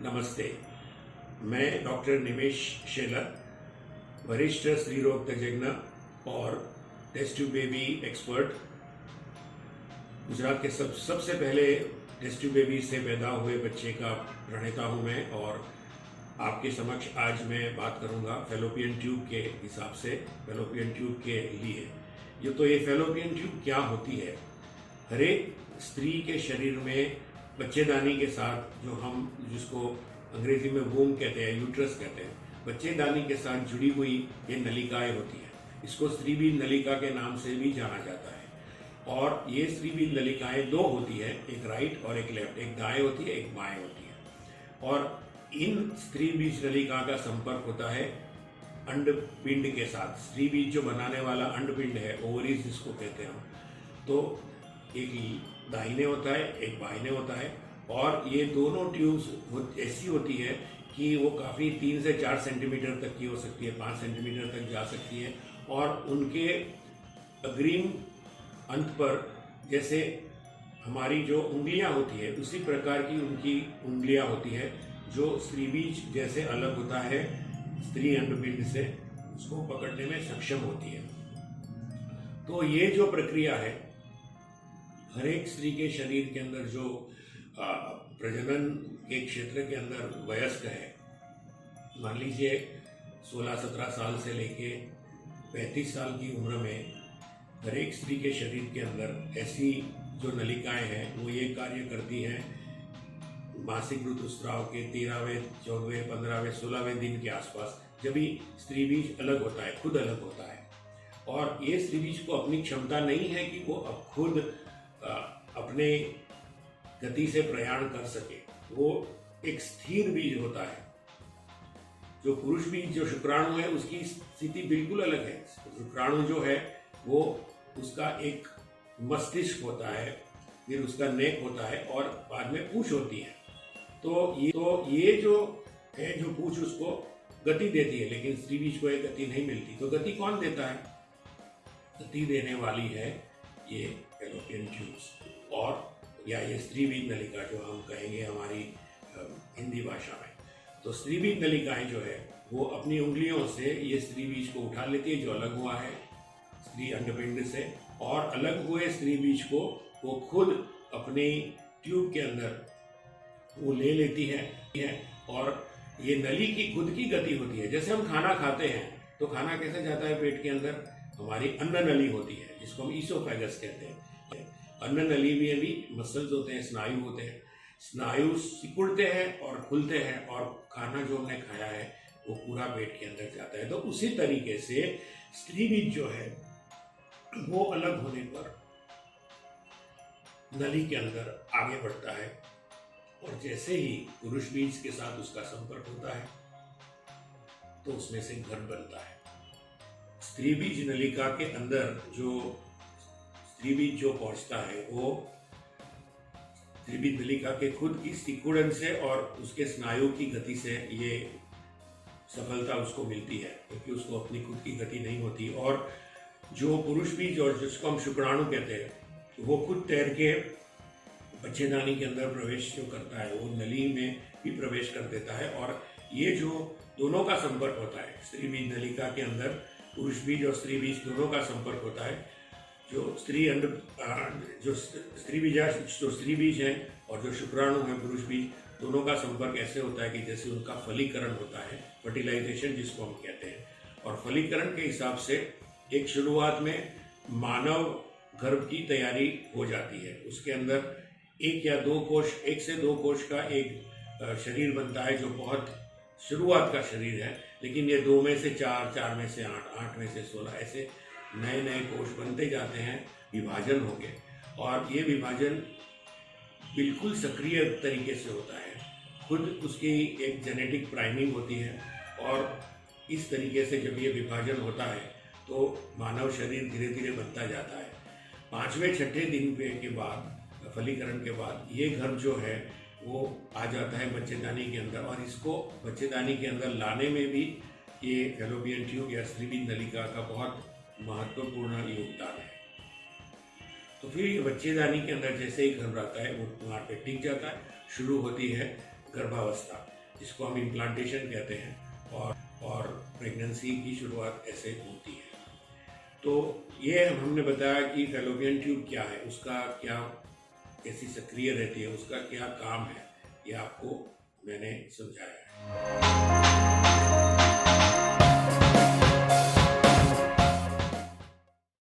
नमस्ते। मैं डॉक्टर निमेश शेलर, वरिष्ठ स्त्री रोग तज्ञ और test tube baby expert, Gujarat के सबसे पहले टेस्ट ट्यूब बेबी से पैदा हुए बच्चे का प्रणेता हूं मैं। और आपके समक्ष आज मैं बात करूंगा फैलोपियन ट्यूब के हिसाब से, फैलोपियन ट्यूब के लिए। ये फैलोपियन ट्यूब क्या होती है? हर एक स्त्री के शरीर में बच्चेदानी के साथ, जिसको अंग्रेजी में वूम कहते हैं, यूट्रस कहते हैं, बच्चेदानी के साथ जुड़ी हुई ये नलिकाएं होती हैं। इसको स्त्रीबीज नलिका के नाम से भी जाना जाता है। और ये स्त्रीबीज नलिकाएं दो होती है, एक राइट और एक लेफ्ट, एक दाएं होती है, एक बाएं होती है। और इन स्त्रीबीज नलिका का संपर्क होता है अंडपिंड के साथ। स्त्रीबीज जो बनाने वाला अंडपिंड है, ओवरीज जिसको कहते हैं हम, तो एक दाहिने होता है, एक बाहिने होता है। और ये दोनों ट्यूब्स ऐसी होती है कि वो काफ़ी 3 से 4 सेंटीमीटर तक की हो सकती है, 5 सेंटीमीटर तक जा सकती है। और उनके अग्रिम अंत पर जैसे हमारी जो उंगलियां होती है, उसी प्रकार की उनकी उंगलियां होती है, जो स्त्रीबीज जैसे अलग होता है स्त्री अंडपिंड से, उसको पकड़ने में सक्षम होती है। तो ये जो प्रक्रिया है, हर एक स्त्री के शरीर के अंदर जो प्रजनन के क्षेत्र के अंदर वयस्क है, मान लीजिए 16-17 साल से लेके 35 साल की उम्र में, हर एक स्त्री के शरीर के अंदर ऐसी जो नलिकाएं हैं वो ये कार्य करती हैं मासिक ऋतुस्राव के 13वें, 14वें, 15वें, 16वें दिन के आसपास, जब भी स्त्रीबीज अलग होता है, खुद अलग होता है। और ये स्त्रीबीज को अपनी क्षमता नहीं है कि वो अब खुद अपने गति से प्रयाण कर सके। वो एक स्थिर बीज होता है। जो पुरुष बीज, जो शुक्राणु है, उसकी स्थिति बिल्कुल अलग है। शुक्राणु जो है वो, उसका एक मस्तिष्क होता है, फिर उसका नेक होता है और बाद में पूंछ होती है। तो ये जो है, जो पूंछ उसको गति देती है, लेकिन स्त्री बीज को एक गति नहीं मिलती। तो गति कौन देता है? गति देने वाली है ये फैलोपियन ट्यूब्स, और या ये स्त्रीबीज नलिका जो हम कहेंगे हमारी हिंदी भाषा में। तो स्त्रीबीज नलिकाएं जो है वो अपनी उंगलियों से ये स्त्रीबीज को उठा लेती है, जो अलग हुआ है स्त्री अंडपिंड से, और अलग हुए स्त्रीबीज को वो खुद अपने ट्यूब के अंदर वो ले लेती है। और ये नली की खुद की गति होती है। जैसे हम खाना खाते हैं तो खाना कैसे जाता है पेट के अंदर? हमारी अन्न नली होती है, जिसको हम ईसोफेगस कहते हैं। अन्न नली में भी मसल्स होते हैं, स्नायु होते हैं। स्नायु सिकुड़ते हैं और खुलते हैं, और खाना जो हमने खाया है वो पूरा पेट के अंदर जाता है। तो उसी तरीके से स्त्रीबीज जो है वो अलग होने पर नली के अंदर आगे बढ़ता है, और जैसे ही पुरुष बीज के साथ उसका संपर्क होता है तो उसमें से गर्भ बनता है। स्त्रीबीज नलिका के अंदर जो स्त्रीबीज जो पहुंचता है, वो स्त्रीबीज नलिका के खुद की सिकुड़न से और उसके स्नायु की गति से ये सफलता उसको मिलती है, क्योंकि उसको अपनी खुद की गति नहीं होती। और जो पुरुष बीज, और जिसको हम शुक्राणु कहते हैं, वो खुद तैर के बच्चेदानी के अंदर प्रवेश जो करता है, वो नली में भी प्रवेश कर देता है। और ये जो दोनों का संपर्क होता है, स्त्रीबीज नलिका के अंदर पुरुष बीज और स्त्री बीज दोनों का संपर्क होता है। जो स्त्री बीज है और जो शुक्राणु है पुरुष बीज, दोनों का संपर्क ऐसे होता है कि जैसे उनका फलीकरण होता है, फर्टिलाइजेशन जिसको हम कहते हैं। और फलीकरण के हिसाब से एक शुरुआत में मानव गर्भ की तैयारी हो जाती है। उसके अंदर 1 से 2 कोश का एक शरीर बनता है, जो बहुत शुरुआत का शरीर है। लेकिन ये 2 में से 4, 4 में से 8, 8 में से 16, ऐसे नए नए कोश बनते जाते हैं, विभाजन होंगे। और ये विभाजन बिल्कुल सक्रिय तरीके से होता है। खुद उसकी एक जेनेटिक प्राइमिंग होती है, और इस तरीके से जब ये विभाजन होता है तो मानव शरीर धीरे धीरे बनता जाता है। 5वें-6ठे दिन के बाद, फलीकरण के बाद, ये गर्भ जो है वो आ जाता है बच्चेदानी के अंदर। और इसको बच्चेदानी के अंदर लाने में भी ये फैलोपियन ट्यूब या स्त्रीबीज नलिका का बहुत महत्वपूर्ण योगदान है। तो फिर ये बच्चेदानी के अंदर जैसे ही गर्भ आता है, वो वहाँ पे टिक जाता है। शुरू होती है गर्भावस्था, जिसको हम इम्प्लांटेशन कहते हैं, और प्रेगनेंसी की शुरुआत ऐसे होती है। तो ये हमने बताया कि फैलोपियन ट्यूब क्या है, उसका क्या, कैसी सक्रिय रहती है, उसका क्या काम है, ये आपको मैंने समझाया है।